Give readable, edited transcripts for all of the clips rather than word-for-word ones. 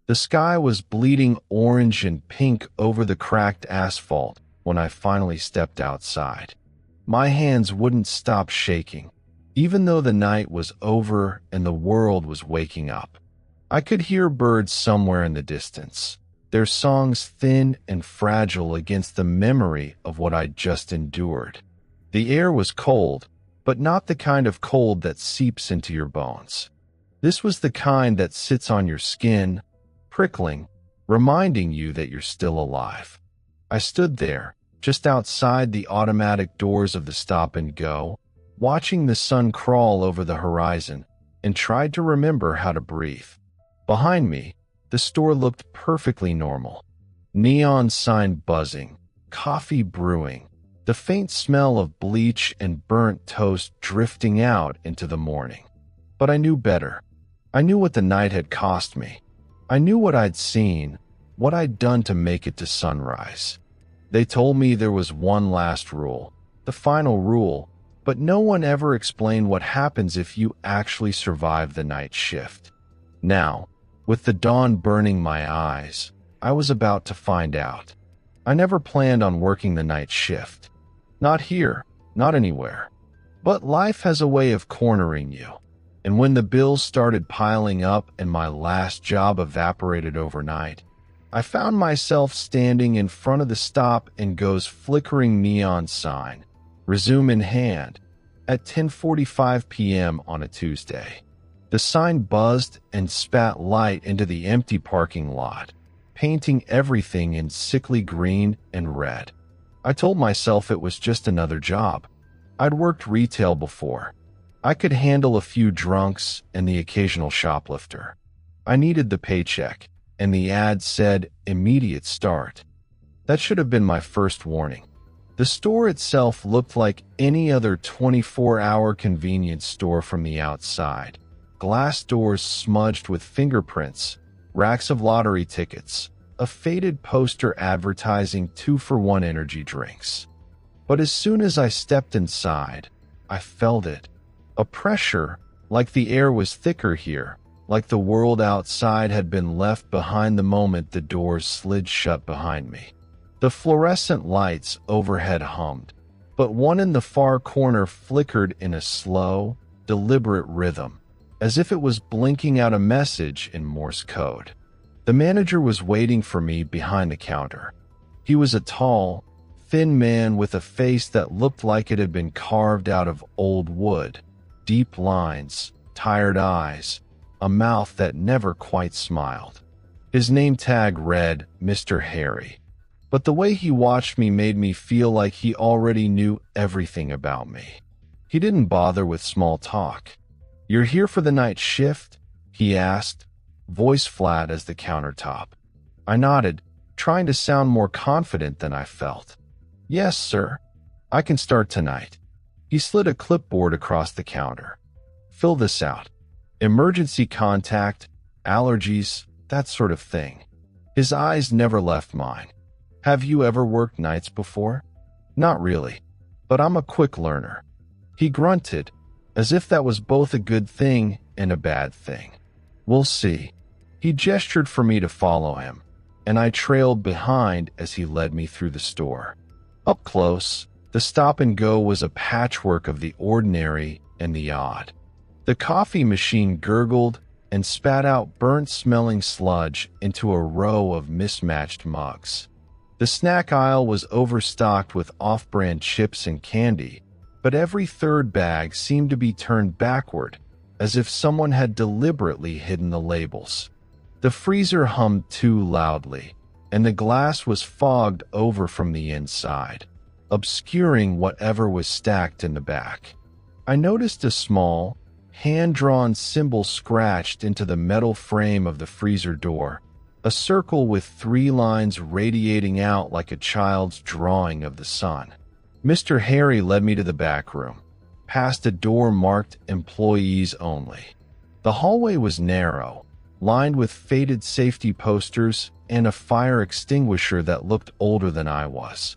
The sky was bleeding orange and pink over the cracked asphalt when I finally stepped outside. My hands wouldn't stop shaking, even though the night was over and the world was waking up. I could hear birds somewhere in the distance, their songs thin and fragile against the memory of what I'd just endured. The air was cold, but not the kind of cold that seeps into your bones. This was the kind that sits on your skin, prickling, reminding you that you're still alive. I stood there, just outside the automatic doors of the stop and go, watching the sun crawl over the horizon, and tried to remember how to breathe. Behind me, the store looked perfectly normal. Neon sign buzzing, coffee brewing, the faint smell of bleach and burnt toast drifting out into the morning. But I knew better. I knew what the night had cost me. I knew what I'd seen, what I'd done to make it to sunrise. They told me there was one last rule, the final rule, but no one ever explained what happens if you actually survive the night shift. Now, with the dawn burning my eyes, I was about to find out. I never planned on working the night shift. Not here, not anywhere. But life has a way of cornering you. And when the bills started piling up and my last job evaporated overnight, I found myself standing in front of the stop and go's flickering neon sign, resume in hand, at 10:45 p.m. on a Tuesday. The sign buzzed and spat light into the empty parking lot, painting everything in sickly green and red. I told myself it was just another job. I'd worked retail before. I could handle a few drunks and the occasional shoplifter. I needed the paycheck, and the ad said immediate start. That should have been my first warning. The store itself looked like any other 24-hour convenience store from the outside. Glass doors smudged with fingerprints, racks of lottery tickets, a faded poster advertising 2-for-1 energy drinks. But as soon as I stepped inside, I felt it. A pressure, like the air was thicker here, like the world outside had been left behind the moment the doors slid shut behind me. The fluorescent lights overhead hummed, but one in the far corner flickered in a slow, deliberate rhythm, as if it was blinking out a message in Morse code. The manager was waiting for me behind the counter. He was a tall, thin man with a face that looked like it had been carved out of old wood. Deep lines, tired eyes, a mouth that never quite smiled. His name tag read Mr. Harry, but the way he watched me made me feel like he already knew everything about me. He didn't bother with small talk. "You're here for the night shift?" he asked, voice flat as the countertop. I nodded, trying to sound more confident than I felt. "Yes, sir. I can start tonight." He slid a clipboard across the counter. "Fill this out. Emergency contact, allergies, that sort of thing." His eyes never left mine. "Have you ever worked nights before?" "Not really, but I'm a quick learner." He grunted, as if that was both a good thing and a bad thing. "We'll see." He gestured for me to follow him, and I trailed behind as he led me through the store. Up close, the stop and go was a patchwork of the ordinary and the odd. The coffee machine gurgled and spat out burnt-smelling sludge into a row of mismatched mugs. The snack aisle was overstocked with off-brand chips and candy, but every third bag seemed to be turned backward, as if someone had deliberately hidden the labels. The freezer hummed too loudly, and the glass was fogged over from the inside, obscuring whatever was stacked in the back. I noticed a small, hand-drawn symbol scratched into the metal frame of the freezer door, a circle with 3 lines radiating out like a child's drawing of the sun. Mr. Harry led me to the back room, past a door marked Employees Only. The hallway was narrow, lined with faded safety posters and a fire extinguisher that looked older than I was.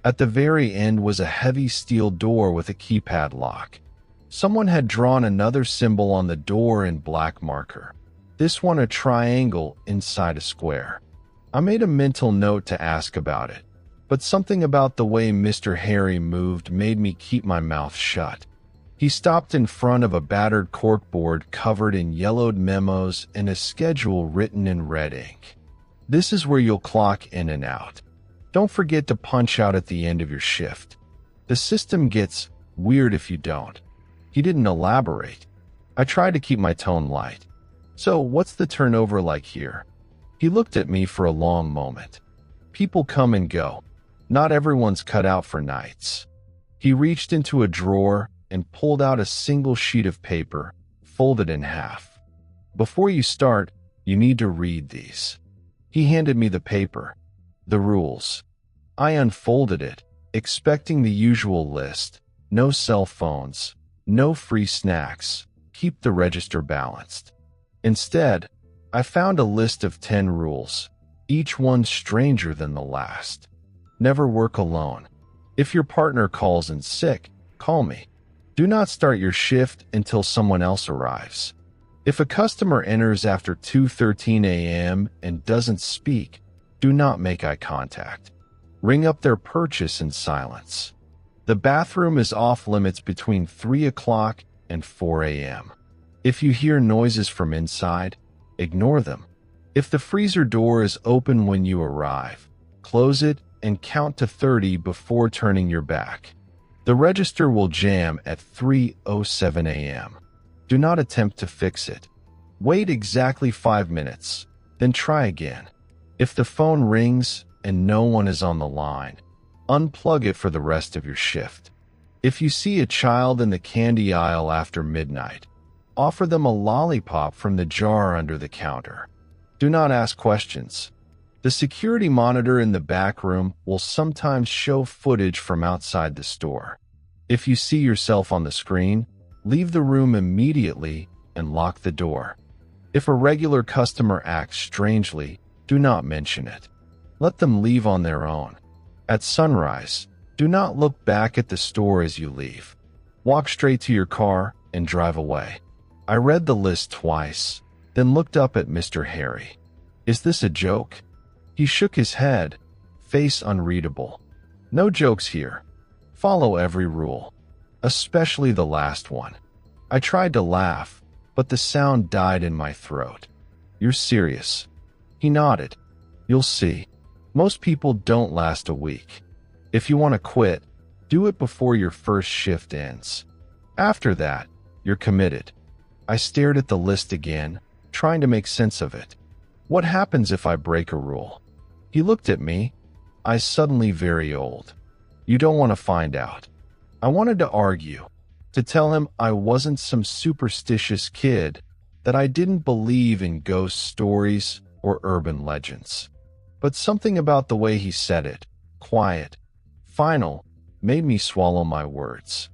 At the very end was a heavy steel door with a keypad lock. Someone had drawn another symbol on the door in black marker. This one a triangle inside a square. I made a mental note to ask about it, but something about the way Mr. Harry moved made me keep my mouth shut. He stopped in front of a battered corkboard covered in yellowed memos and a schedule written in red ink. This is where you'll clock in and out. Don't forget to punch out at the end of your shift. The system gets weird if you don't. He didn't elaborate. I tried to keep my tone light. So, what's the turnover like here? He looked at me for a long moment. People come and go. Not everyone's cut out for nights. He reached into a drawer and pulled out a single sheet of paper, folded in half. Before you start, you need to read these. He handed me the paper. The rules. I unfolded it, expecting the usual list. No cell phones. No free snacks. Keep the register balanced. Instead, I found a list of 10 rules, each one stranger than the last. Never work alone. If your partner calls in sick, call me. Do not start your shift until someone else arrives. If a customer enters after 2:13 a.m. and doesn't speak, do not make eye contact. Ring up their purchase in silence. The bathroom is off limits between 3 o'clock and 4 a.m. If you hear noises from inside, ignore them. If the freezer door is open when you arrive, close it and count to 30 before turning your back. The register will jam at 3:07 a.m. Do not attempt to fix it. Wait exactly 5 minutes, then try again. If the phone rings and no one is on the line, unplug it for the rest of your shift. If you see a child in the candy aisle after midnight, offer them a lollipop from the jar under the counter. Do not ask questions. The security monitor in the back room will sometimes show footage from outside the store. If you see yourself on the screen, leave the room immediately and lock the door. If a regular customer acts strangely, do not mention it. Let them leave on their own. At sunrise, do not look back at the store as you leave. Walk straight to your car and drive away. I read the list twice, then looked up at Mr. Harry. Is this a joke? He shook his head, face unreadable. No jokes here. Follow every rule, especially the last one. I tried to laugh, but the sound died in my throat. You're serious? He nodded. You'll see. Most people don't last a week. If you want to quit, do it before your first shift ends. After that, you're committed. I stared at the list again, trying to make sense of it. What happens if I break a rule? He looked at me. I suddenly very old. You don't want to find out. I wanted to argue, to tell him I wasn't some superstitious kid, that I didn't believe in ghost stories or urban legends. But something about the way he said it, quiet, final, made me swallow my words.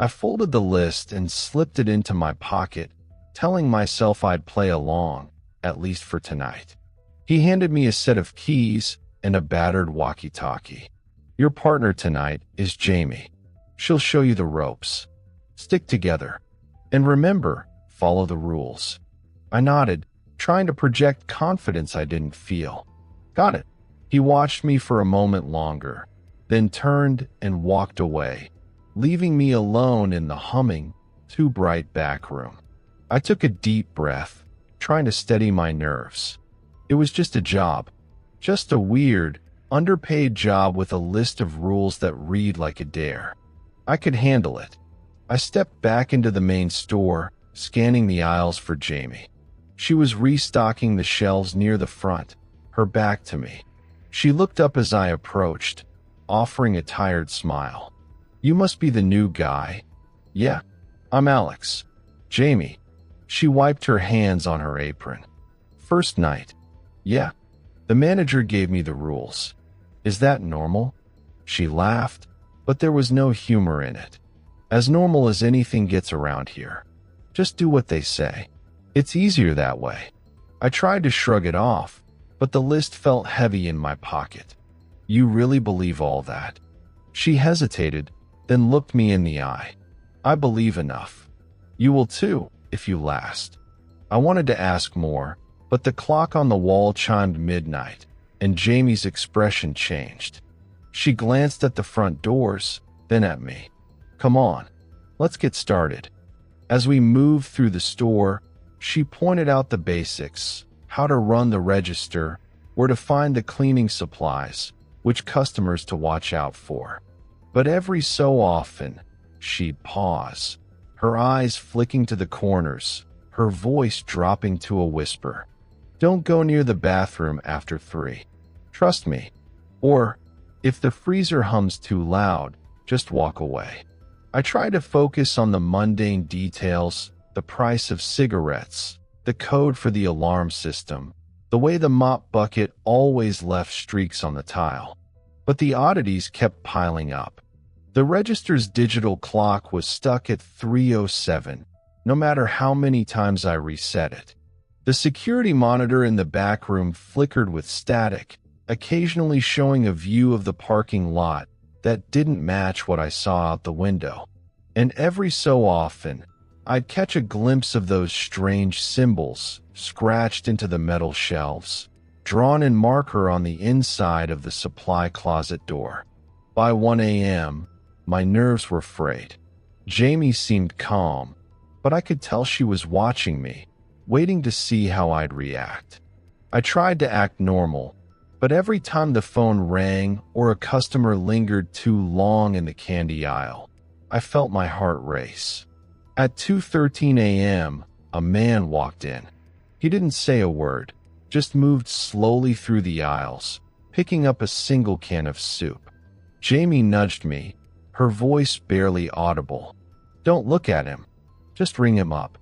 I folded the list and slipped it into my pocket, telling myself I'd play along, at least for tonight. He handed me a set of keys and a battered walkie-talkie. Your partner tonight is Jamie. She'll show you the ropes. Stick together. And remember, follow the rules. I nodded, trying to project confidence I didn't feel. Got it. He watched me for a moment longer, then turned and walked away, leaving me alone in the humming, too bright back room. I took a deep breath, trying to steady my nerves. It was just a job. Just a weird, underpaid job with a list of rules that read like a dare. I could handle it. I stepped back into the main store, scanning the aisles for Jamie. She was restocking the shelves near the front, her back to me. She looked up as I approached, offering a tired smile. You must be the new guy. Yeah, I'm Alex. Jamie. She wiped her hands on her apron. First night. Yeah. The manager gave me the rules. Is that normal? She laughed, but there was no humor in it. As normal as anything gets around here. Just do what they say. It's easier that way. I tried to shrug it off, but the list felt heavy in my pocket. You really believe all that? She hesitated, then looked me in the eye. I believe enough. You will too, if you last. I wanted to ask more, but the clock on the wall chimed midnight, and Jamie's expression changed. She glanced at the front doors, then at me. "Come on, let's get started." As we moved through the store, she pointed out the basics: how to run the register, where to find the cleaning supplies, which customers to watch out for. But every so often, she'd pause, her eyes flicking to the corners, her voice dropping to a whisper. "Don't go near the bathroom after 3. Trust me." Or, "If the freezer hums too loud, just walk away." I tried to focus on the mundane details: the price of cigarettes, the code for the alarm system, the way the mop bucket always left streaks on the tile. But the oddities kept piling up. The register's digital clock was stuck at 3:07, no matter how many times I reset it. The security monitor in the back room flickered with static, occasionally showing a view of the parking lot that didn't match what I saw out the window. And every so often, I'd catch a glimpse of those strange symbols scratched into the metal shelves, drawn in marker on the inside of the supply closet door. By 1 a.m., my nerves were frayed. Jamie seemed calm, but I could tell she was watching me, waiting to see how I'd react. I tried to act normal, but every time the phone rang or a customer lingered too long in the candy aisle, I felt my heart race. At 2:13 a.m., a man walked in. He didn't say a word, just moved slowly through the aisles, picking up a single can of soup. Jamie nudged me, her voice barely audible. "Don't look at him. Just ring him up."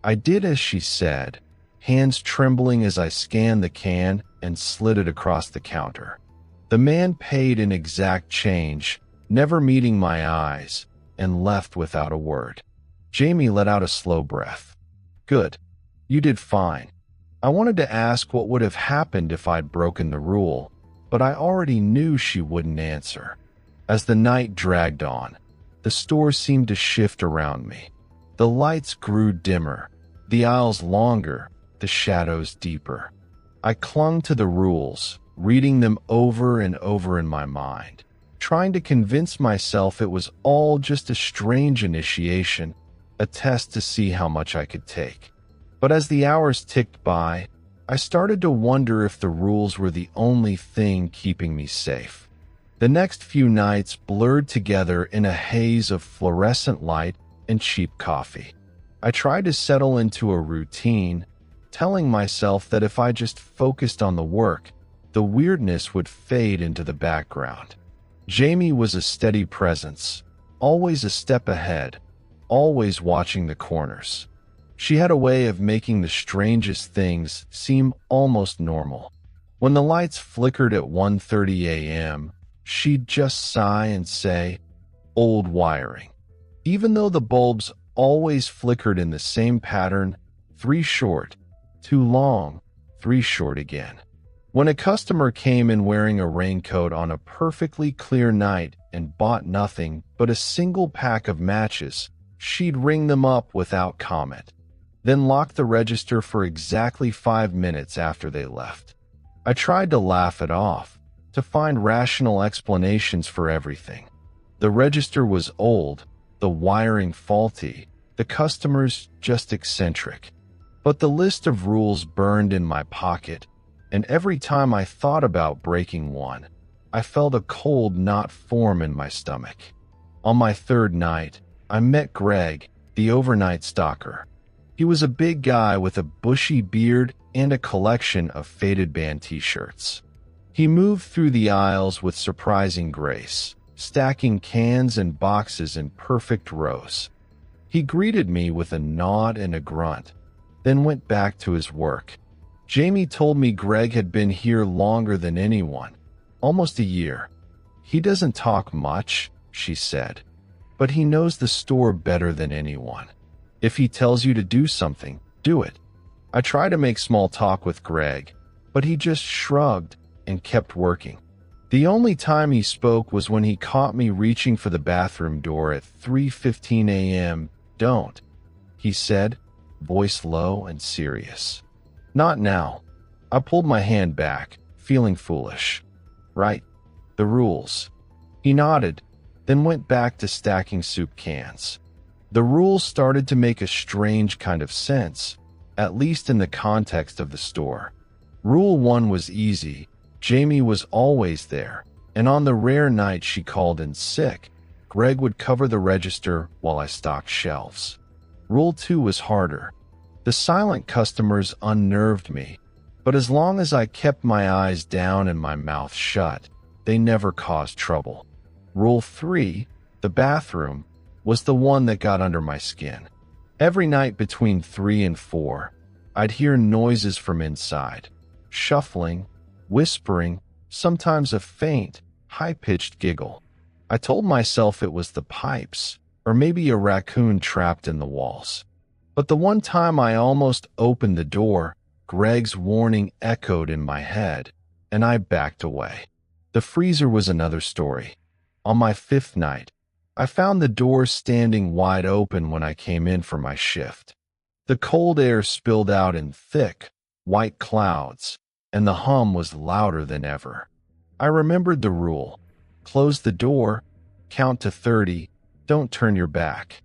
I did as she said, hands trembling as I scanned the can and slid it across the counter. The man paid in exact change, never meeting my eyes, and left without a word. Jamie let out a slow breath. "Good. You did fine." I wanted to ask what would have happened if I'd broken the rule, but I already knew she wouldn't answer. As the night dragged on, the store seemed to shift around me. The lights grew dimmer, the aisles longer, the shadows deeper. I clung to the rules, reading them over and over in my mind, trying to convince myself it was all just a strange initiation, a test to see how much I could take. But as the hours ticked by, I started to wonder if the rules were the only thing keeping me safe. The next few nights blurred together in a haze of fluorescent light and cheap coffee. I tried to settle into a routine, telling myself that if I just focused on the work, the weirdness would fade into the background. Jamie was a steady presence, always a step ahead, always watching the corners. She had a way of making the strangest things seem almost normal. When the lights flickered at 1:30 a.m., she'd just sigh and say, "Old wiring." Even though the bulbs always flickered in the same pattern, 3 short, too long, 3 short again. When a customer came in wearing a raincoat on a perfectly clear night and bought nothing but a single pack of matches, she'd ring them up without comment, then lock the register for exactly 5 minutes after they left. I tried to laugh it off, to find rational explanations for everything. The register was old, the wiring faulty, the customers just eccentric. But the list of rules burned in my pocket, and every time I thought about breaking one, I felt a cold knot form in my stomach. On my 3rd night, I met Greg, the overnight stalker. He was a big guy with a bushy beard and a collection of faded band t-shirts. He moved through the aisles with surprising grace, stacking cans and boxes in perfect rows. He greeted me with a nod and a grunt, then went back to his work. Jamie told me Greg had been here longer than anyone, almost a year. "He doesn't talk much," she said, "but he knows the store better than anyone. If he tells you to do something, do it." I tried to make small talk with Greg, but he just shrugged and kept working. The only time he spoke was when he caught me reaching for the bathroom door at 3:15 a.m. "Don't," he said. voice low and serious. Not now. I pulled my hand back, feeling foolish. Right. The rules. He nodded, then went back to stacking soup cans. The rules started to make a strange kind of sense, at least in the context of the store. Rule 1 was easy. Jamie was always there, and on the rare night she called in sick, Greg would cover the register while I stocked shelves. Rule 2 was harder. The silent customers unnerved me, but as long as I kept my eyes down and my mouth shut, they never caused trouble. Rule 3, the bathroom, was the one that got under my skin. Every night between 3 and 4, I'd hear noises from inside. Shuffling, whispering, sometimes a faint, high-pitched giggle. I told myself it was the pipes, or maybe a raccoon trapped in the walls. But the one time I almost opened the door, Greg's warning echoed in my head, and I backed away. The freezer was another story. On my 5th night, I found the door standing wide open when I came in for my shift. The cold air spilled out in thick, white clouds, and the hum was louder than ever. I remembered the rule. Close the door, count to 30, don't turn your back.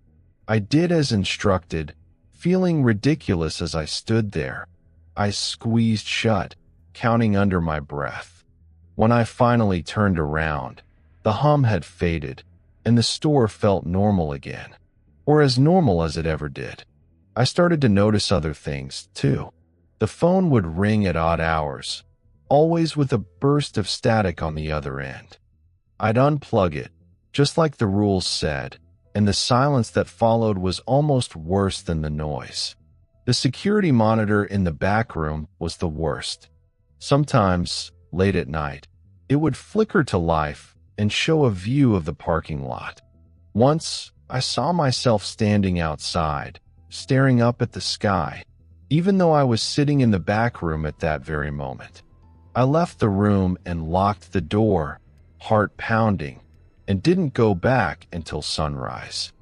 I did as instructed, feeling ridiculous as I stood there. I squeezed shut, counting under my breath. When I finally turned around, the hum had faded, and the store felt normal again, or as normal as it ever did. I started to notice other things, too. The phone would ring at odd hours, always with a burst of static on the other end. I'd unplug it, just like the rules said, and the silence that followed was almost worse than the noise. The security monitor in the back room was the worst. Sometimes, late at night, it would flicker to life and show a view of the parking lot. Once, I saw myself standing outside, staring up at the sky, even though I was sitting in the back room at that very moment. I left the room and locked the door, heart pounding, and didn't go back until sunrise.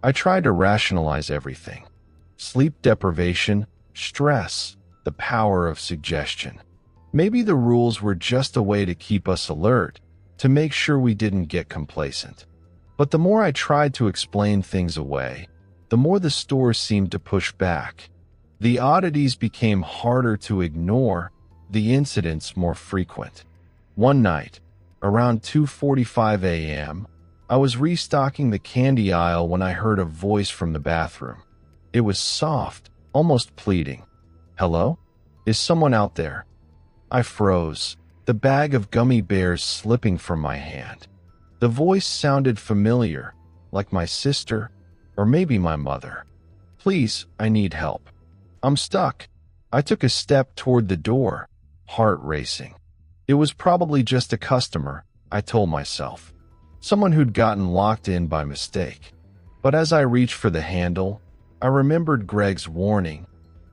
I tried to rationalize everything. Sleep deprivation, stress, the power of suggestion. Maybe the rules were just a way to keep us alert, to make sure we didn't get complacent. But the more I tried to explain things away, the more the store seemed to push back. The oddities became harder to ignore, the incidents more frequent. One night, around 2:45 a.m., I was restocking the candy aisle when I heard a voice from the bathroom. It was soft, almost pleading. "Hello? Is someone out there?" I froze, the bag of gummy bears slipping from my hand. The voice sounded familiar, like my sister, or maybe my mother. "Please, I need help. I'm stuck." I took a step toward the door, heart racing. It was probably just a customer, I told myself. Someone who'd gotten locked in by mistake. But as I reached for the handle, I remembered Greg's warning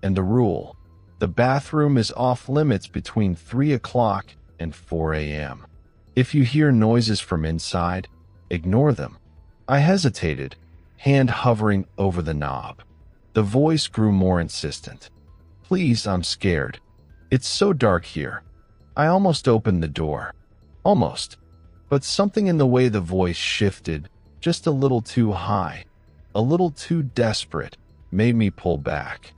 and the rule. The bathroom is off limits between 3 o'clock and 4 a.m. If you hear noises from inside, ignore them. I hesitated, hand hovering over the knob. The voice grew more insistent. "Please, I'm scared. It's so dark here." I almost opened the door. Almost. But something in the way the voice shifted, just a little too high, a little too desperate, made me pull back.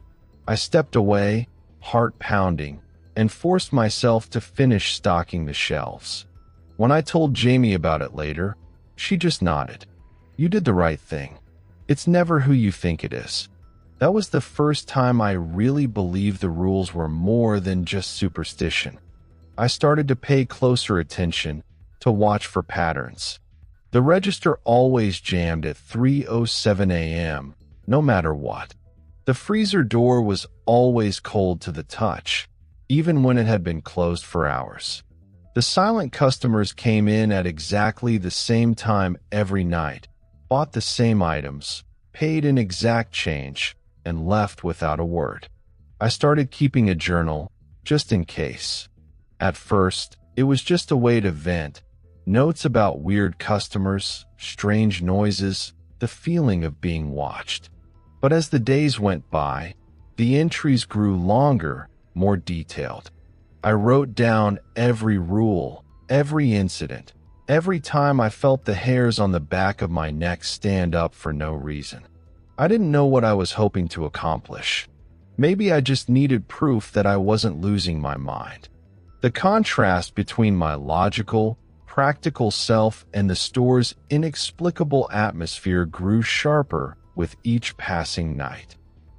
I stepped away, heart pounding, and forced myself to finish stocking the shelves. When I told Jamie about it later, she just nodded. "You did the right thing. It's never who you think it is." That was the first time I really believed the rules were more than just superstition. I started to pay closer attention, to watch for patterns. The register always jammed at 3:07 a.m., no matter what. The freezer door was always cold to the touch, even when it had been closed for hours. The silent customers came in at exactly the same time every night, bought the same items, paid in exact change, and left without a word. I started keeping a journal, just in case. At first, it was just a way to vent, notes about weird customers, strange noises, the feeling of being watched. But as the days went by, The entries grew longer, more detailed. I wrote down every rule, every incident, every time I felt the hairs on the back of my neck stand up for no reason. I didn't know what I was hoping to accomplish. Maybe I just needed proof that I wasn't losing my mind. The contrast between my logical, practical self and the store's inexplicable atmosphere grew sharper with each passing night.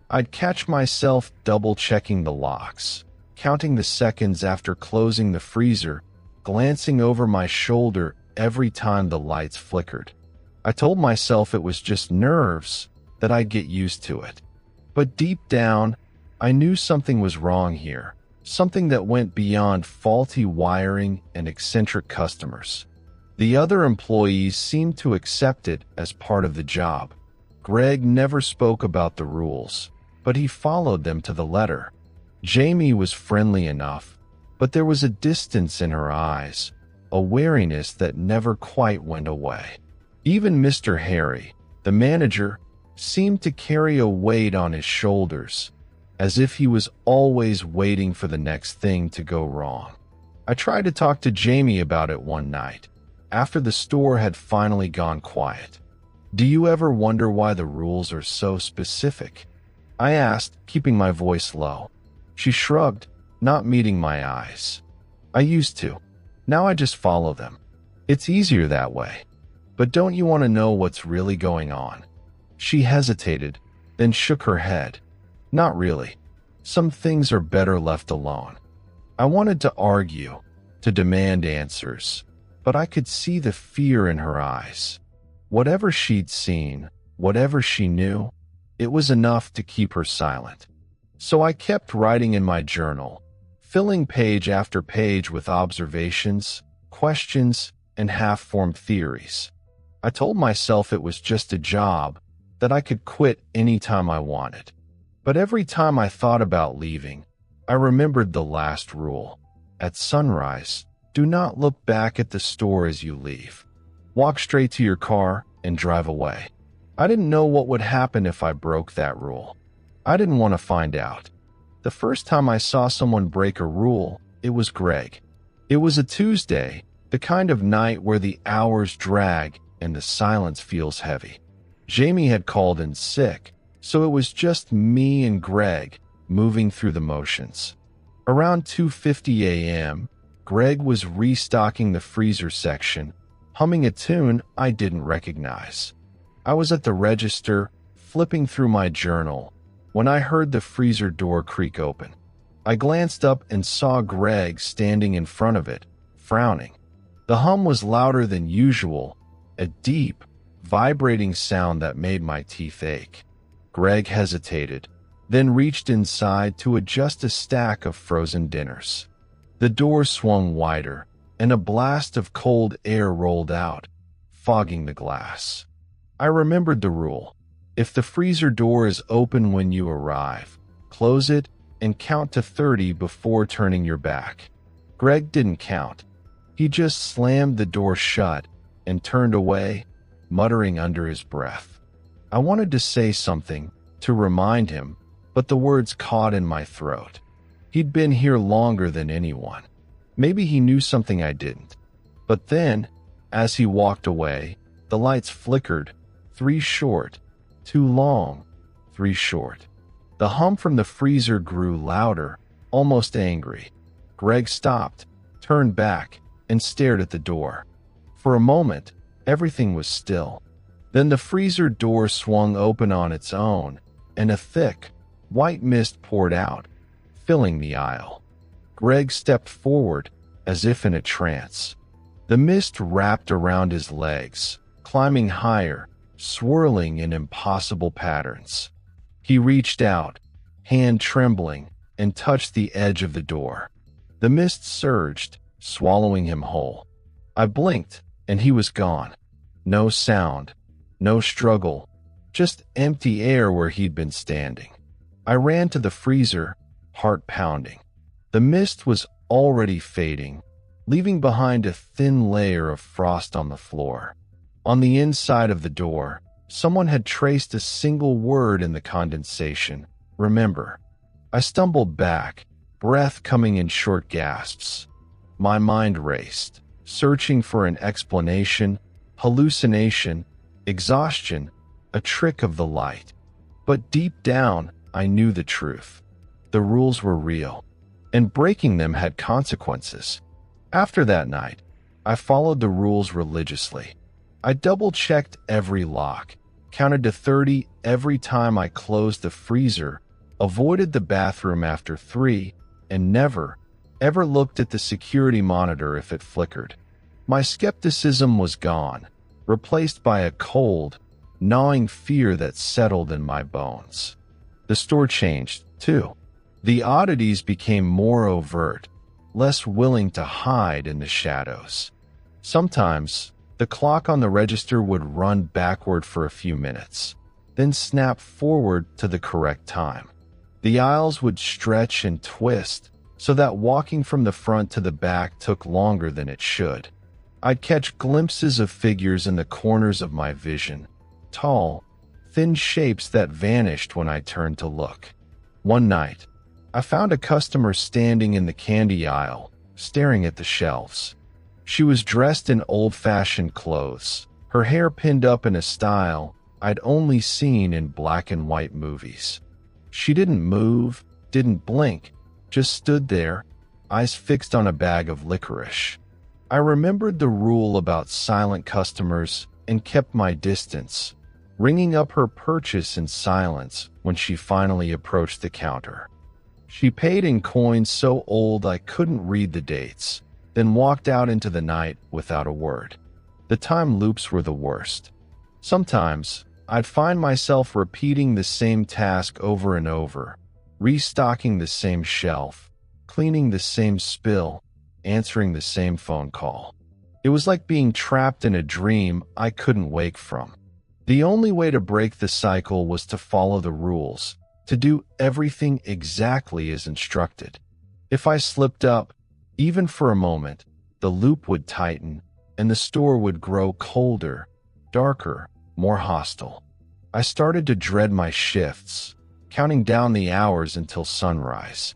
I'd catch myself double-checking the locks, counting the seconds after closing the freezer, glancing over my shoulder every time the lights flickered. I told myself it was just nerves, that I'd get used to it. But deep down, I knew something was wrong here, something that went beyond faulty wiring and eccentric customers. The other employees seemed to accept it as part of the job. Greg never spoke about the rules, but he followed them to the letter. Jamie was friendly enough, but there was a distance in her eyes, a wariness that never quite went away. Even Mr. Harry, the manager, seemed to carry a weight on his shoulders, as if he was always waiting for the next thing to go wrong. I tried to talk to Jamie about it one night, after the store had finally gone quiet. "Do you ever wonder why the rules are so specific?" I asked, keeping my voice low. She shrugged, not meeting my eyes. "I used to. Now I just follow them. It's easier that way. But don't you want to know what's really going on?" She hesitated, then shook her head. "Not really. Some things are better left alone." I wanted to argue, to demand answers, but I could see the fear in her eyes. Whatever she'd seen, whatever she knew, it was enough to keep her silent. So I kept writing in my journal, filling page after page with observations, questions, and half-formed theories. I told myself it was just a job, that I could quit anytime I wanted. But every time I thought about leaving, I remembered the last rule. At sunrise, do not look back at the store as you leave. Walk straight to your car and drive away. I didn't know what would happen if I broke that rule. I didn't want to find out. The first time I saw someone break a rule, it was Greg. It was a Tuesday, the kind of night where the hours drag and the silence feels heavy. Jamie had called in sick, so it was just me and Greg moving through the motions. Around 2:50 a.m., Greg was restocking the freezer section, humming a tune I didn't recognize. I was at the register, flipping through my journal, when I heard the freezer door creak open. I glanced up and saw Greg standing in front of it, frowning. The hum was louder than usual, a deep, vibrating sound that made my teeth ache. Greg hesitated, then reached inside to adjust a stack of frozen dinners. The door swung wider, and a blast of cold air rolled out, fogging the glass. I remembered the rule. If the freezer door is open when you arrive, close it and count to 30 before turning your back. Greg didn't count. He just slammed the door shut and turned away, muttering under his breath. I wanted to say something, to remind him, but the words caught in my throat. He'd been here longer than anyone. Maybe he knew something I didn't. But then, as he walked away, the lights flickered, 3 short, 2 long, 3 short. The hum from the freezer grew louder, almost angry. Greg stopped, turned back, and stared at the door. For a moment, everything was still. Then the freezer door swung open on its own, and a thick, white mist poured out, filling the aisle. Greg stepped forward, as if in a trance. The mist wrapped around his legs, climbing higher, swirling in impossible patterns. He reached out, hand trembling, and touched the edge of the door. The mist surged, swallowing him whole. I blinked, and he was gone. No sound, no struggle, just empty air where he'd been standing. I ran to the freezer, heart pounding. The mist was already fading, leaving behind a thin layer of frost on the floor. On the inside of the door, someone had traced a single word in the condensation. Remember. I stumbled back, breath coming in short gasps. My mind raced, searching for an explanation, hallucination, exhaustion, a trick of the light. But deep down, I knew the truth. The rules were real, and breaking them had consequences. After that night, I followed the rules religiously. I double-checked every lock, counted to 30 every time I closed the freezer, avoided the bathroom after 3, and never, ever looked at the security monitor if it flickered. My skepticism was gone, replaced by a cold, gnawing fear that settled in my bones. The store changed, too. The oddities became more overt, less willing to hide in the shadows. Sometimes, the clock on the register would run backward for a few minutes, then snap forward to the correct time. The aisles would stretch and twist, so that walking from the front to the back took longer than it should. I'd catch glimpses of figures in the corners of my vision, tall, thin shapes that vanished when I turned to look. One night, I found a customer standing in the candy aisle, staring at the shelves. She was dressed in old-fashioned clothes, her hair pinned up in a style I'd only seen in black and white movies. She didn't move, didn't blink, just stood there, eyes fixed on a bag of licorice. I remembered the rule about silent customers and kept my distance, ringing up her purchase in silence when she finally approached the counter. She paid in coins so old I couldn't read the dates, then walked out into the night without a word. The time loops were the worst. Sometimes, I'd find myself repeating the same task over and over, restocking the same shelf, cleaning the same spill, answering the same phone call. It was like being trapped in a dream I couldn't wake from. The only way to break the cycle was to follow the rules, to do everything exactly as instructed. If I slipped up, even for a moment, the loop would tighten, and the store would grow colder, darker, more hostile. I started to dread my shifts, counting down the hours until sunrise.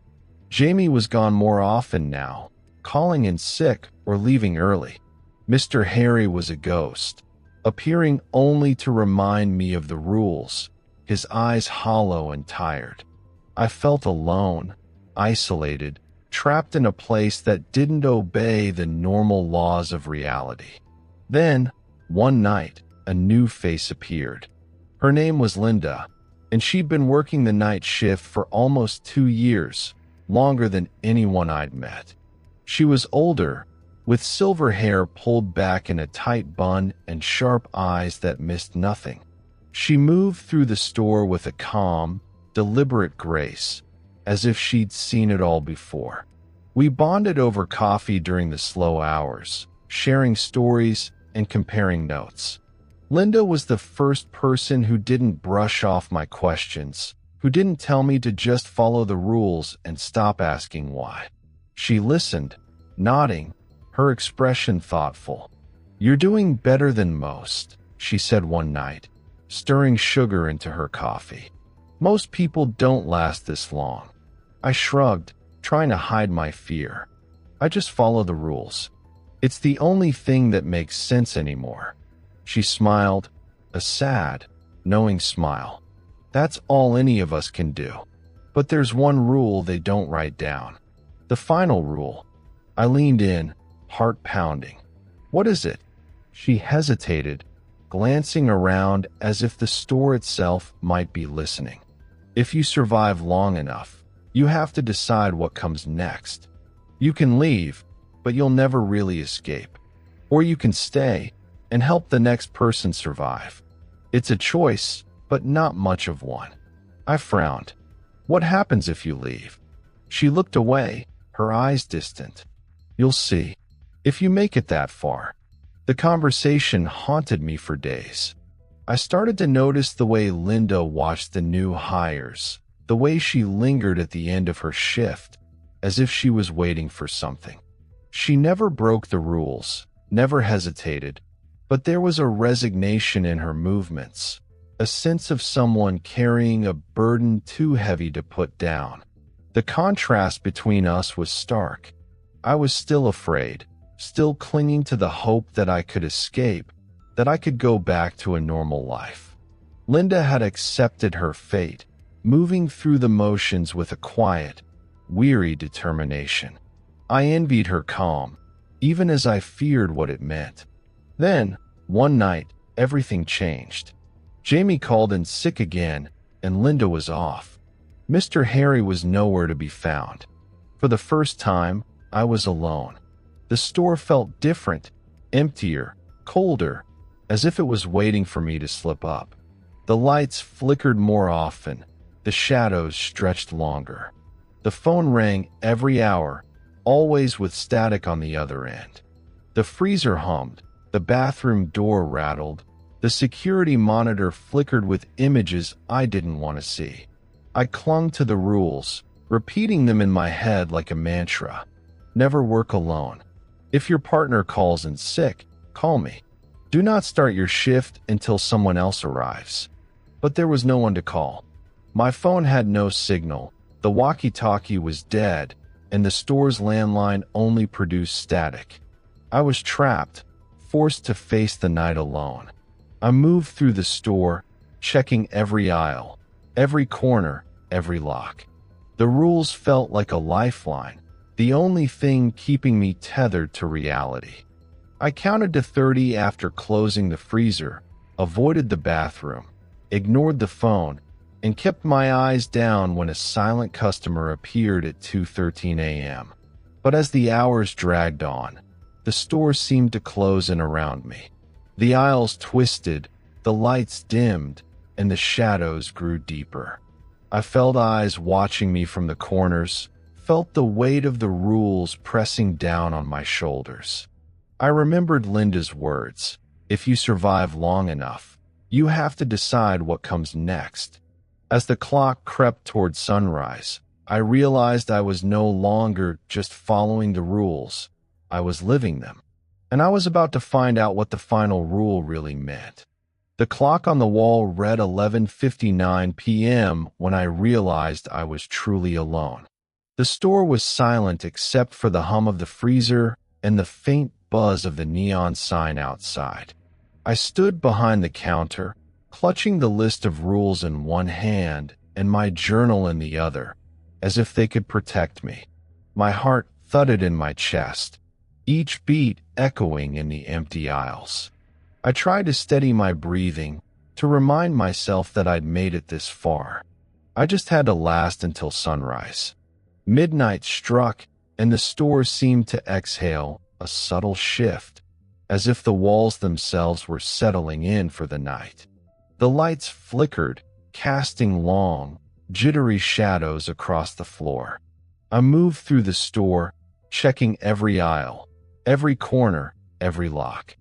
Jamie was gone more often now, calling in sick or leaving early. Mr. Harry was a ghost, appearing only to remind me of the rules, his eyes hollow and tired. I felt alone, isolated, trapped in a place that didn't obey the normal laws of reality. Then, one night, a new face appeared. Her name was Linda, and she'd been working the night shift for almost 2 years, longer than anyone I'd met. She was older, with silver hair pulled back in a tight bun and sharp eyes that missed nothing. She moved through the store with a calm, deliberate grace, as if she'd seen it all before. We bonded over coffee during the slow hours, sharing stories and comparing notes. Linda was the first person who didn't brush off my questions, who didn't tell me to just follow the rules and stop asking why. She listened, nodding, her expression thoughtful. "You're doing better than most," she said one night, stirring sugar into her coffee. "Most people don't last this long." I shrugged, trying to hide my fear. "I just follow the rules. It's the only thing that makes sense anymore." She smiled, a sad, knowing smile. "That's all any of us can do. But there's one rule they don't write down. The final rule." I leaned in, heart pounding. "What is it?" She hesitated, glancing around as if the store itself might be listening. "If you survive long enough, you have to decide what comes next. You can leave, but you'll never really escape. Or you can stay and help the next person survive. It's a choice, but not much of one." I frowned. "What happens if you leave?" She looked away, her eyes distant. "You'll see. If you make it that far." The conversation haunted me for days. I started to notice the way Linda watched the new hires, the way she lingered at the end of her shift, as if she was waiting for something. She never broke the rules, never hesitated, but there was a resignation in her movements, a sense of someone carrying a burden too heavy to put down. The contrast between us was stark. I was still afraid, still clinging to the hope that I could escape, that I could go back to a normal life. Linda had accepted her fate, moving through the motions with a quiet, weary determination. I envied her calm, even as I feared what it meant. Then, one night, everything changed. Jamie called in sick again, and Linda was off. Mr. Harry was nowhere to be found. For the first time, I was alone. The store felt different, emptier, colder, as if it was waiting for me to slip up. The lights flickered more often, the shadows stretched longer. The phone rang every hour, always with static on the other end. The freezer hummed, the bathroom door rattled, the security monitor flickered with images I didn't want to see. I clung to the rules, repeating them in my head like a mantra. Never work alone. If your partner calls in sick, call me. Do not start your shift until someone else arrives. But there was no one to call. My phone had no signal, the walkie-talkie was dead, and the store's landline only produced static. I was trapped, forced to face the night alone. I moved through the store, checking every aisle, every corner, every lock. The rules felt like a lifeline, the only thing keeping me tethered to reality. I counted to 30 after closing the freezer, avoided the bathroom, ignored the phone, and kept my eyes down when a silent customer appeared at 2:13 a.m. But as the hours dragged on, the store seemed to close in around me. The aisles twisted, the lights dimmed, and the shadows grew deeper. I felt eyes watching me from the corners, felt the weight of the rules pressing down on my shoulders. I remembered Linda's words, "If you survive long enough, you have to decide what comes next." As the clock crept toward sunrise, I realized I was no longer just following the rules, I was living them. And I was about to find out what the final rule really meant. The clock on the wall read 11:59 p.m. when I realized I was truly alone. The store was silent except for the hum of the freezer and the faint buzz of the neon sign outside. I stood behind the counter, clutching the list of rules in one hand and my journal in the other, as if they could protect me. My heart thudded in my chest, each beat echoing in the empty aisles. I tried to steady my breathing, to remind myself that I'd made it this far. I just had to last until sunrise. Midnight struck, and the store seemed to exhale a subtle shift, as if the walls themselves were settling in for the night. The lights flickered, casting long, jittery shadows across the floor. I moved through the store, checking every aisle, every corner, every lock.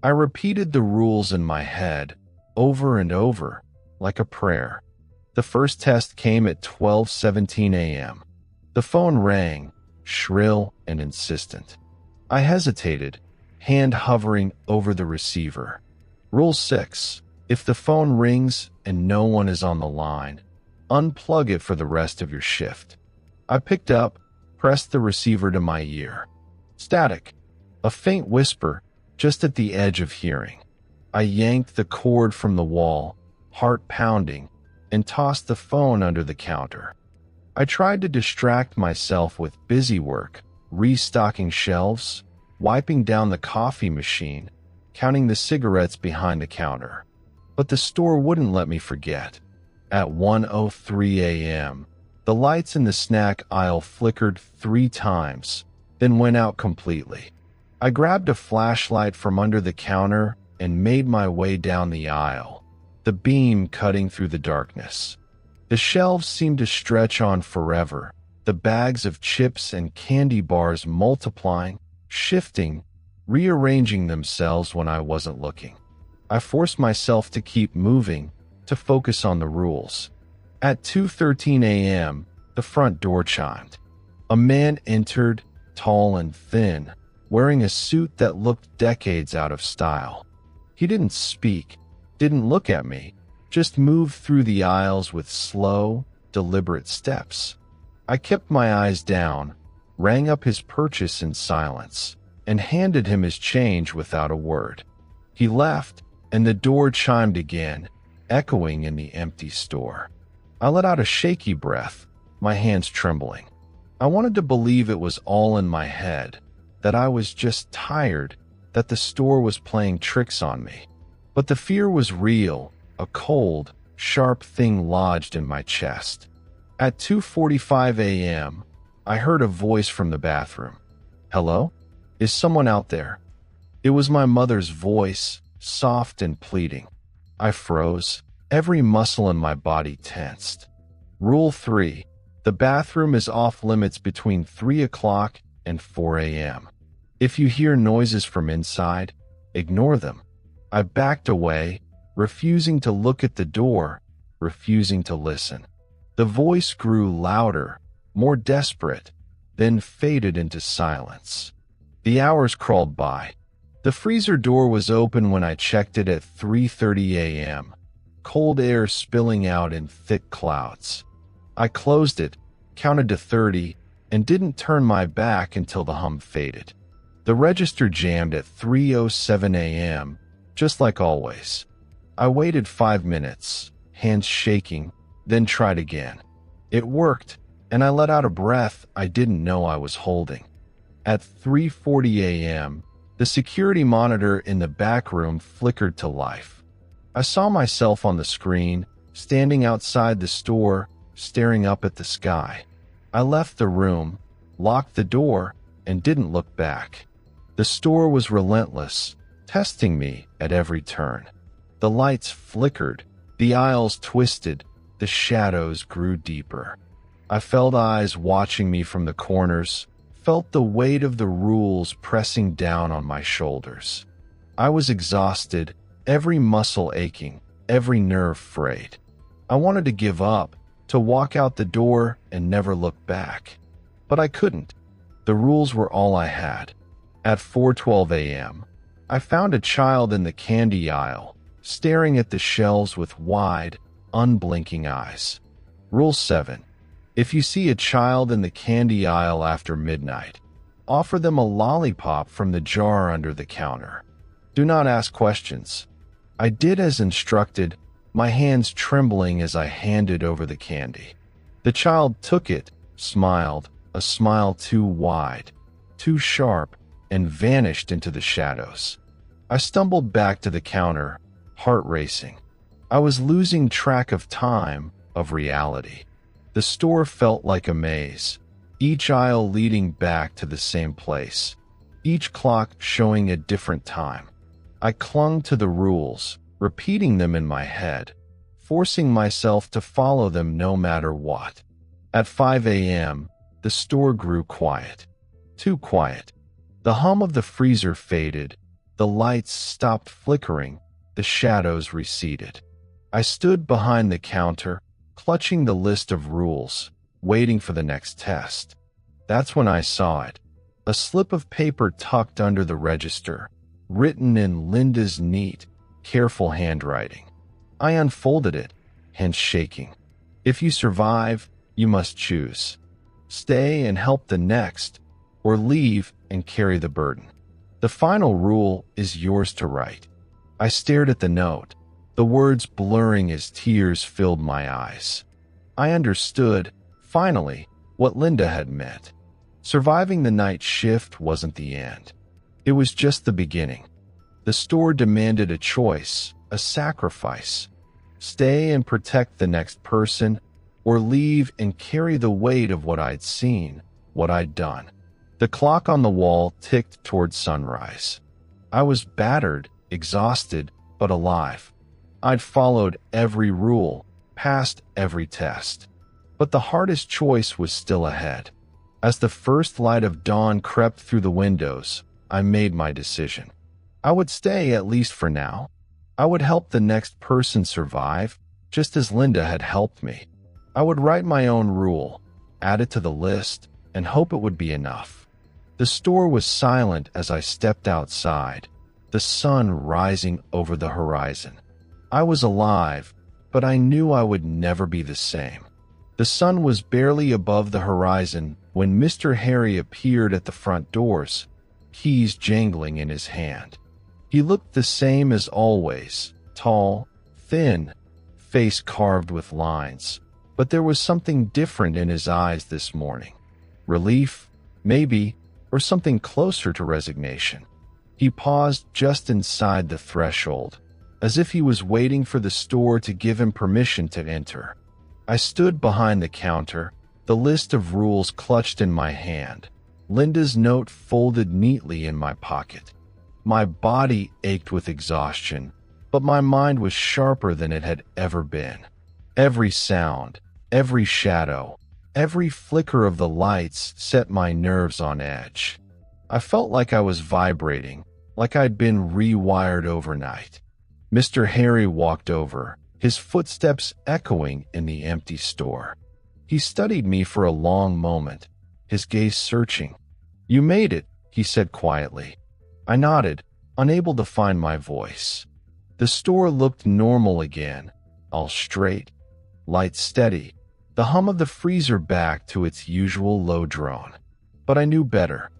I repeated the rules in my head, over and over, like a prayer. The first test came at 12:17 a.m. The phone rang, shrill and insistent. I hesitated, hand hovering over the receiver. Rule 6. If the phone rings and no one is on the line, unplug it for the rest of your shift. I picked up, pressed the receiver to my ear. Static. A faint whisper, just at the edge of hearing. I yanked the cord from the wall, heart pounding, and tossed the phone under the counter. I tried to distract myself with busy work, restocking shelves, wiping down the coffee machine, counting the cigarettes behind the counter. But the store wouldn't let me forget. At 1:03 a.m., the lights in the snack aisle flickered 3 times, then went out completely. I grabbed a flashlight from under the counter and made my way down the aisle, the beam cutting through the darkness. The shelves seemed to stretch on forever, the bags of chips and candy bars multiplying, shifting, rearranging themselves when I wasn't looking. I forced myself to keep moving, to focus on the rules. At 2:13 a.m., the front door chimed. A man entered, tall and thin, wearing a suit that looked decades out of style. He didn't speak, didn't look at me, just moved through the aisles with slow, deliberate steps. I kept my eyes down, rang up his purchase in silence, and handed him his change without a word. He left, and the door chimed again, echoing in the empty store. I let out a shaky breath, my hands trembling. I wanted to believe it was all in my head, that I was just tired, that the store was playing tricks on me. But the fear was real, a cold, sharp thing lodged in my chest. At 2:45 a.m., I heard a voice from the bathroom. "Hello? Is someone out there?" It was my mother's voice, soft and pleading. I froze, every muscle in my body tensed. Rule 3. The bathroom is off limits between 3 o'clock and 4 a.m. If you hear noises from inside, ignore them. I backed away, refusing to look at the door, refusing to listen. The voice grew louder, more desperate, then faded into silence. The hours crawled by. The freezer door was open when I checked it at 3:30 a.m., cold air spilling out in thick clouds. I closed it, counted to 30, and didn't turn my back until the hum faded. The register jammed at 3:07 a.m., just like always. I waited 5 minutes, hands shaking, then tried again. It worked, and I let out a breath I didn't know I was holding. At 3:40 a.m., the security monitor in the back room flickered to life. I saw myself on the screen, standing outside the store, staring up at the sky. I left the room, locked the door, and didn't look back. The store was relentless, testing me at every turn. The lights flickered, the aisles twisted, the shadows grew deeper. I felt eyes watching me from the corners, felt the weight of the rules pressing down on my shoulders. I was exhausted, every muscle aching, every nerve frayed. I wanted to give up, to walk out the door and never look back. But I couldn't. The rules were all I had. At 4:12 a.m., I found a child in the candy aisle, staring at the shelves with wide, unblinking eyes. Rule 7. If you see a child in the candy aisle after midnight, offer them a lollipop from the jar under the counter. Do not ask questions. I did as instructed, my hands trembling as I handed over the candy. The child took it, smiled, a smile too wide, too sharp, and vanished into the shadows. I stumbled back to the counter, heart racing. I was losing track of time, of reality. The store felt like a maze, each aisle leading back to the same place, each clock showing a different time. I clung to the rules, repeating them in my head, forcing myself to follow them no matter what. At 5 a.m., the store grew quiet. Too quiet. The hum of the freezer faded, the lights stopped flickering, the shadows receded. I stood behind the counter, clutching the list of rules, waiting for the next test. That's when I saw it. A slip of paper tucked under the register, written in Linda's neat, careful handwriting. I unfolded it, hands shaking. If you survive, you must choose. Stay and help the next, or leave and carry the burden. The final rule is yours to write. I stared at the note, the words blurring as tears filled my eyes. I understood, finally, what Linda had meant. Surviving the night shift wasn't the end. It was just the beginning. The store demanded a choice, a sacrifice. Stay and protect the next person, or leave and carry the weight of what I'd seen, what I'd done. The clock on the wall ticked toward sunrise. I was battered, exhausted, but alive. I'd followed every rule, passed every test. But the hardest choice was still ahead. As the first light of dawn crept through the windows, I made my decision. I would stay, at least for now. I would help the next person survive, just as Linda had helped me. I would write my own rule, add it to the list, and hope it would be enough. The store was silent as I stepped outside, the sun rising over the horizon. I was alive, but I knew I would never be the same. The sun was barely above the horizon when Mr. Harry appeared at the front doors, keys jangling in his hand. He looked the same as always, tall, thin, face carved with lines, but there was something different in his eyes this morning. Relief, maybe, or something closer to resignation. He paused just inside the threshold, as if he was waiting for the store to give him permission to enter. I stood behind the counter, the list of rules clutched in my hand, Linda's note folded neatly in my pocket. My body ached with exhaustion, but my mind was sharper than it had ever been. Every sound, every shadow, every flicker of the lights set my nerves on edge. I felt like I was vibrating, like I'd been rewired overnight. Mr. Harry walked over, his footsteps echoing in the empty store. He studied me for a long moment, his gaze searching. "You made it," he said quietly. I nodded, unable to find my voice. The store looked normal again, all straight, lights steady, the hum of the freezer back to its usual low drone. But I knew better.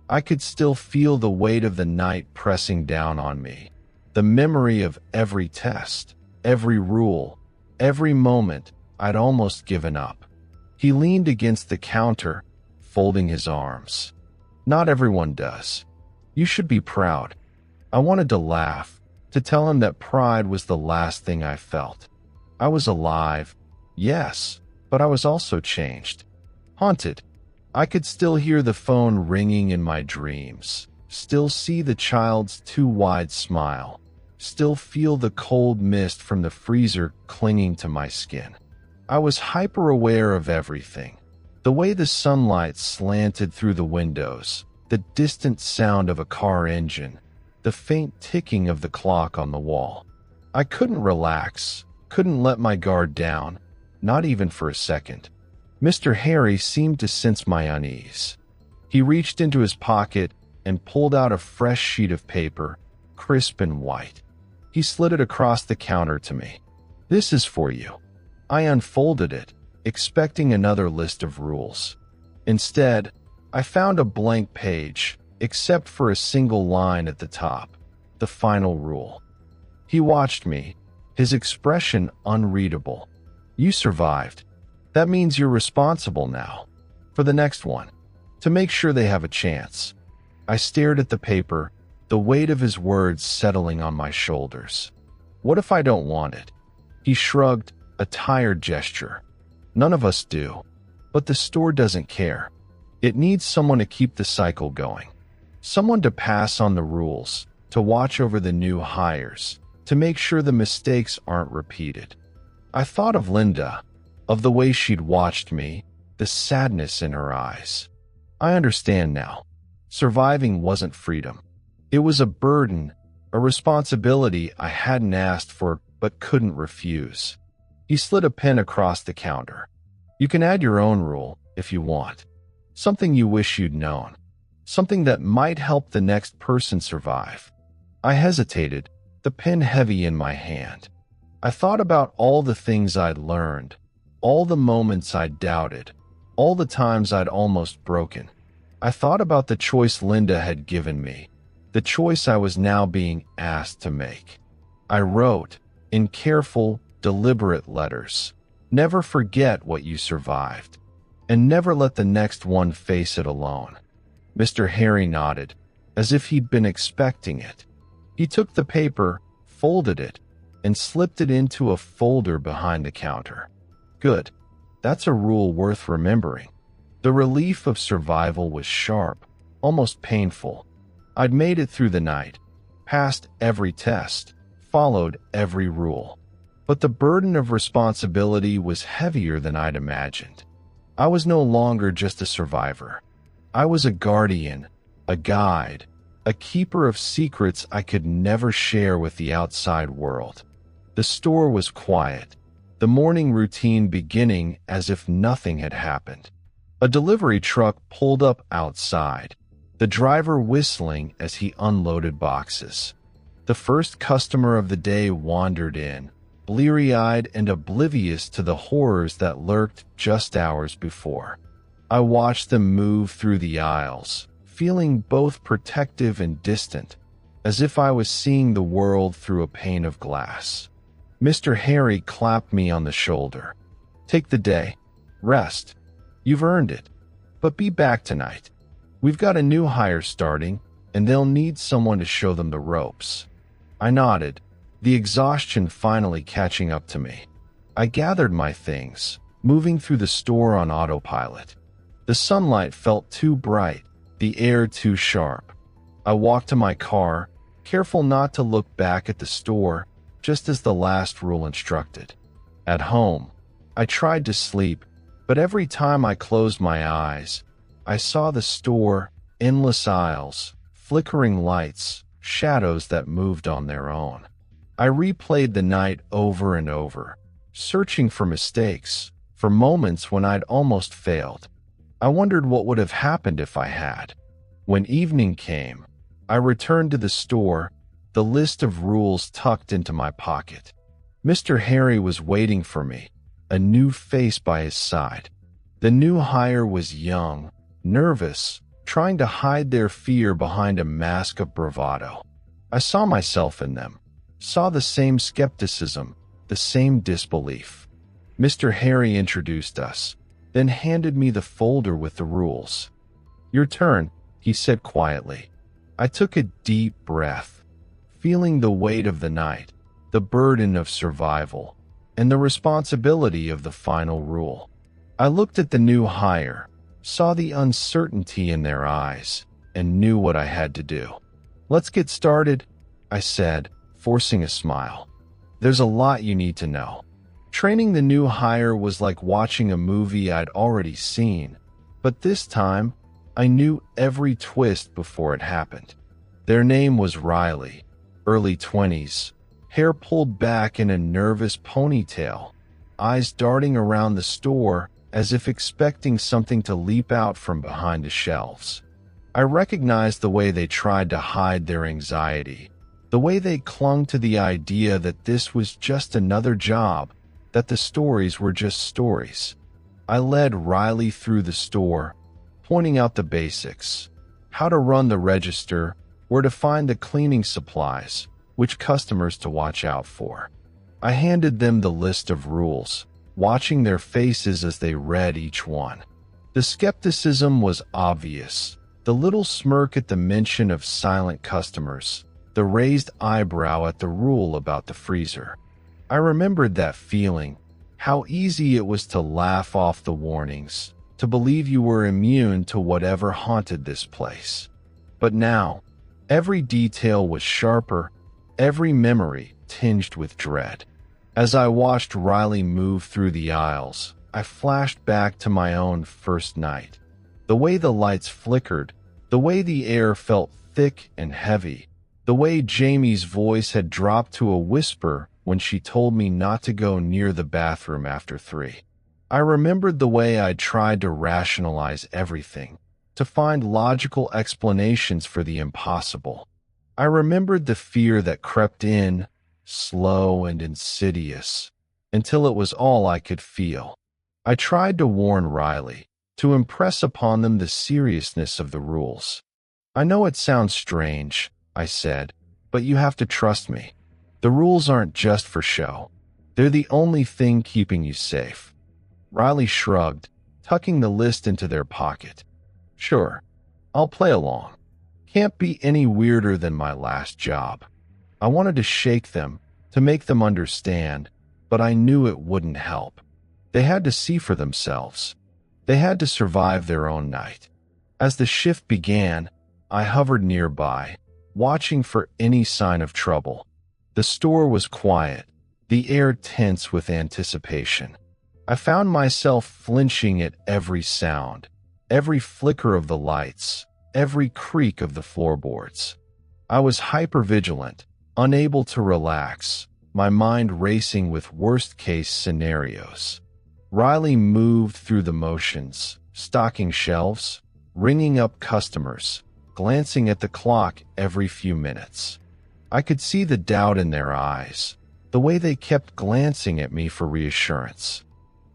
I could still feel the weight of the night pressing down on me, the memory of every test, every rule, every moment I'd almost given up. He leaned against the counter, folding his arms. "Not everyone does. You should be proud." I wanted to laugh, to tell him that pride was the last thing I felt. I was alive, yes, but I was also changed. Haunted. I could still hear the phone ringing in my dreams, still see the child's too wide smile, still feel the cold mist from the freezer clinging to my skin. I was hyper-aware of everything. The way the sunlight slanted through the windows, the distant sound of a car engine, the faint ticking of the clock on the wall. I couldn't relax, couldn't let my guard down, not even for a second. Mr. Harry seemed to sense my unease. He reached into his pocket and pulled out a fresh sheet of paper, crisp and white. He slid it across the counter to me. "This is for you." I unfolded it, expecting another list of rules. Instead, I found a blank page, except for a single line at the top, the final rule. He watched me, his expression unreadable. "You survived. That means you're responsible now. For the next one. To make sure they have a chance." I stared at the paper, the weight of his words settling on my shoulders. "What if I don't want it?" He shrugged, a tired gesture. "None of us do. But the store doesn't care. It needs someone to keep the cycle going. Someone to pass on the rules, to watch over the new hires, to make sure the mistakes aren't repeated." I thought of Linda, of the way she'd watched me, the sadness in her eyes. I understand now. Surviving wasn't freedom. It was a burden, a responsibility I hadn't asked for but couldn't refuse. He slid a pen across the counter. "You can add your own rule, if you want. Something you wish you'd known. Something that might help the next person survive." I hesitated, the pen heavy in my hand. I thought about all the things I'd learned, all the moments I'd doubted, all the times I'd almost broken. I thought about the choice Linda had given me, the choice I was now being asked to make. I wrote, in careful, deliberate letters, "Never forget what you survived, and never let the next one face it alone." Mr. Harry nodded, as if he'd been expecting it. He took the paper, folded it, and slipped it into a folder behind the counter. "Good. That's a rule worth remembering." The relief of survival was sharp, almost painful. I'd made it through the night, passed every test, followed every rule. But the burden of responsibility was heavier than I'd imagined. I was no longer just a survivor. I was a guardian, a guide, a keeper of secrets I could never share with the outside world. The store was quiet, the morning routine beginning as if nothing had happened. A delivery truck pulled up outside, the driver whistling as he unloaded boxes. The first customer of the day wandered in, bleary-eyed and oblivious to the horrors that lurked just hours before. I watched them move through the aisles, feeling both protective and distant, as if I was seeing the world through a pane of glass. Mr. Harry clapped me on the shoulder. "Take the day. Rest. You've earned it. But be back tonight. We've got a new hire starting, and they'll need someone to show them the ropes." I nodded, the exhaustion finally catching up to me. I gathered my things, moving through the store on autopilot. The sunlight felt too bright, the air too sharp. I walked to my car, careful not to look back at the store, just as the last rule instructed. At home, I tried to sleep, but every time I closed my eyes, I saw the store, endless aisles, flickering lights, shadows that moved on their own. I replayed the night over and over, searching for mistakes, for moments when I'd almost failed. I wondered what would have happened if I had. When evening came, I returned to the store, the list of rules tucked into my pocket. Mr. Harry was waiting for me, a new face by his side. The new hire was young, nervous, trying to hide their fear behind a mask of bravado. I saw myself in them, saw the same skepticism, the same disbelief. Mr. Harry introduced us, then handed me the folder with the rules. "Your turn," he said quietly. I took a deep breath, feeling the weight of the night, the burden of survival, and the responsibility of the final rule. I looked at the new hire, saw the uncertainty in their eyes, and knew what I had to do. "Let's get started," I said, forcing a smile. "There's a lot you need to know." Training the new hire was like watching a movie I'd already seen, but this time, I knew every twist before it happened. Their name was Riley, early 20s, hair pulled back in a nervous ponytail, eyes darting around the store as if expecting something to leap out from behind the shelves. I recognized the way they tried to hide their anxiety, the way they clung to the idea that this was just another job, that the stories were just stories. I led Riley through the store, pointing out the basics, how to run the register, where to find the cleaning supplies, which customers to watch out for. I handed them the list of rules, watching their faces as they read each one. The skepticism was obvious, the little smirk at the mention of silent customers, the raised eyebrow at the rule about the freezer. I remembered that feeling, how easy it was to laugh off the warnings, to believe you were immune to whatever haunted this place. But now, every detail was sharper, every memory tinged with dread. As I watched Riley move through the aisles, I flashed back to my own first night. The way the lights flickered, the way the air felt thick and heavy, the way Jamie's voice had dropped to a whisper when she told me not to go near the bathroom after 3. I remembered the way I tried to rationalize everything, to find logical explanations for the impossible. I remembered the fear that crept in, slow and insidious, until it was all I could feel. I tried to warn Riley, to impress upon them the seriousness of the rules. "I know it sounds strange," I said, "but you have to trust me. The rules aren't just for show. They're the only thing keeping you safe." Riley shrugged, tucking the list into their pocket. "Sure, I'll play along. Can't be any weirder than my last job." I wanted to shake them, to make them understand, but I knew it wouldn't help. They had to see for themselves. They had to survive their own night. As the shift began, I hovered nearby, watching for any sign of trouble. The store was quiet, the air tense with anticipation. I found myself flinching at every sound, every flicker of the lights, every creak of the floorboards. I was hypervigilant, unable to relax, my mind racing with worst-case scenarios. Riley moved through the motions, stocking shelves, ringing up customers, glancing at the clock every few minutes. I could see the doubt in their eyes, the way they kept glancing at me for reassurance.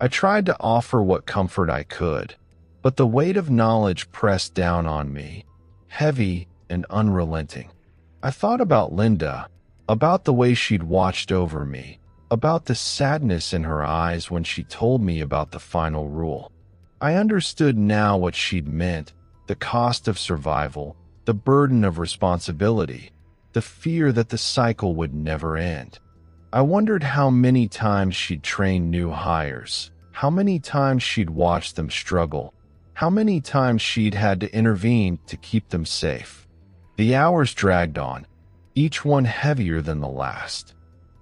I tried to offer what comfort I could, but the weight of knowledge pressed down on me, heavy and unrelenting. I thought about Linda, about the way she'd watched over me, about the sadness in her eyes when she told me about the final rule. I understood now what she'd meant, the cost of survival, the burden of responsibility, the fear that the cycle would never end. I wondered how many times she'd trained new hires, how many times she'd watched them struggle, how many times she'd had to intervene to keep them safe. The hours dragged on, each one heavier than the last.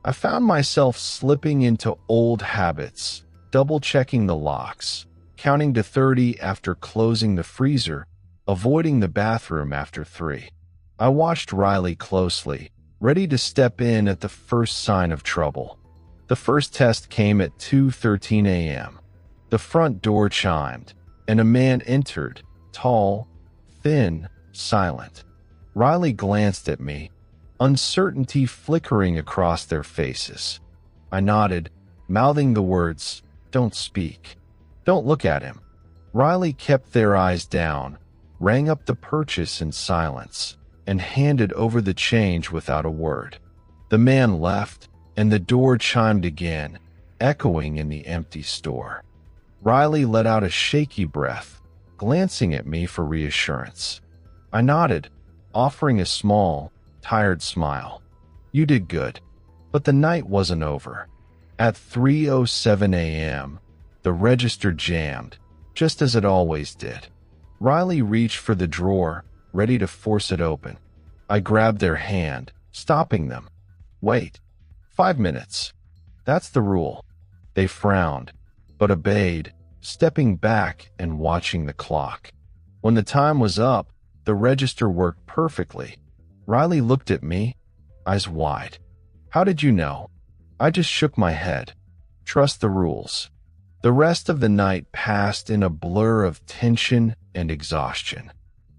I found myself slipping into old habits, double-checking the locks, counting to 30 after closing the freezer, avoiding the bathroom after 3. I watched Riley closely, ready to step in at the first sign of trouble. The first test came at 2:13 a.m. The front door chimed, and a man entered, tall, thin, silent. Riley glanced at me, uncertainty flickering across their faces. I nodded, mouthing the words, "Don't speak. Don't look at him." Riley kept their eyes down, rang up the purchase in silence, and handed over the change without a word. The man left, and the door chimed again, echoing in the empty store. Riley let out a shaky breath, glancing at me for reassurance. I nodded, offering a small, tired smile. "You did good." But the night wasn't over. At 3:07 a.m., the register jammed, just as it always did. Riley reached for the drawer, ready to force it open. I grabbed their hand, stopping them. "Wait. 5 minutes. That's the rule." They frowned, but obeyed, stepping back and watching the clock. When the time was up, the register worked perfectly. Riley looked at me, eyes wide. "How did you know?" I just shook my head. "Trust the rules." The rest of the night passed in a blur of tension and exhaustion.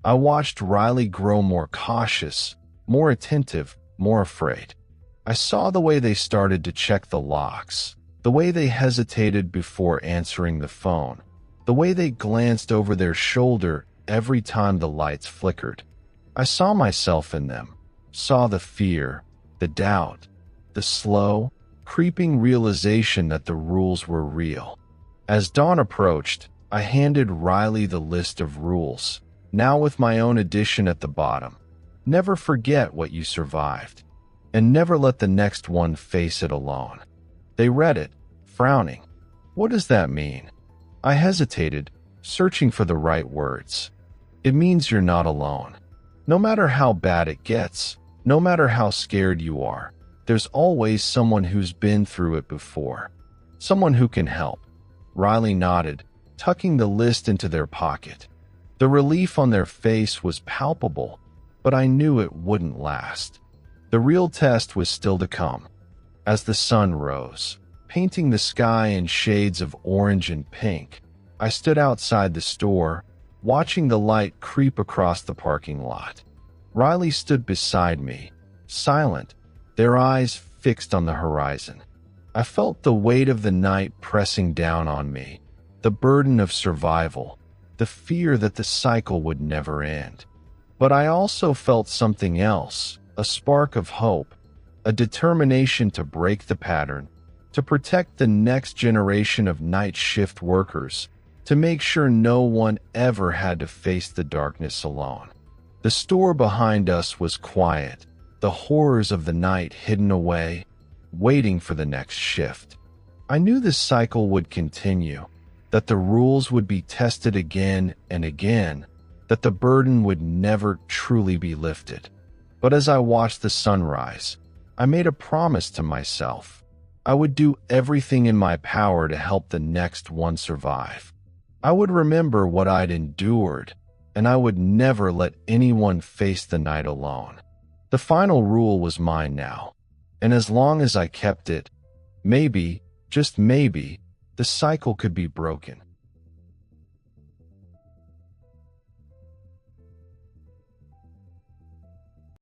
I watched Riley grow more cautious, more attentive, more afraid. I saw the way they started to check the locks, the way they hesitated before answering the phone, the way they glanced over their shoulder every time the lights flickered. I saw myself in them, saw the fear, the doubt, the slow, creeping realization that the rules were real. As dawn approached, I handed Riley the list of rules, now with my own addition at the bottom. Never forget what you survived, and never let the next one face it alone. They read it, frowning. "What does that mean?" I hesitated, searching for the right words. "It means you're not alone. No matter how bad it gets, no matter how scared you are, there's always someone who's been through it before. Someone who can help." Riley nodded, tucking the list into their pocket. The relief on their face was palpable, but I knew it wouldn't last. The real test was still to come. As the sun rose, painting the sky in shades of orange and pink, I stood outside the store, watching the light creep across the parking lot. Riley stood beside me, silent, their eyes fixed on the horizon. I felt the weight of the night pressing down on me, the burden of survival, the fear that the cycle would never end. But I also felt something else, a spark of hope, a determination to break the pattern, to protect the next generation of night shift workers, to make sure no one ever had to face the darkness alone. The store behind us was quiet, the horrors of the night hidden away, waiting for the next shift. I knew this cycle would continue, that the rules would be tested again and again, that the burden would never truly be lifted. But as I watched the sunrise, I made a promise to myself. I would do everything in my power to help the next one survive. I would remember what I'd endured, and I would never let anyone face the night alone. The final rule was mine now, and as long as I kept it, maybe, just maybe, the cycle could be broken.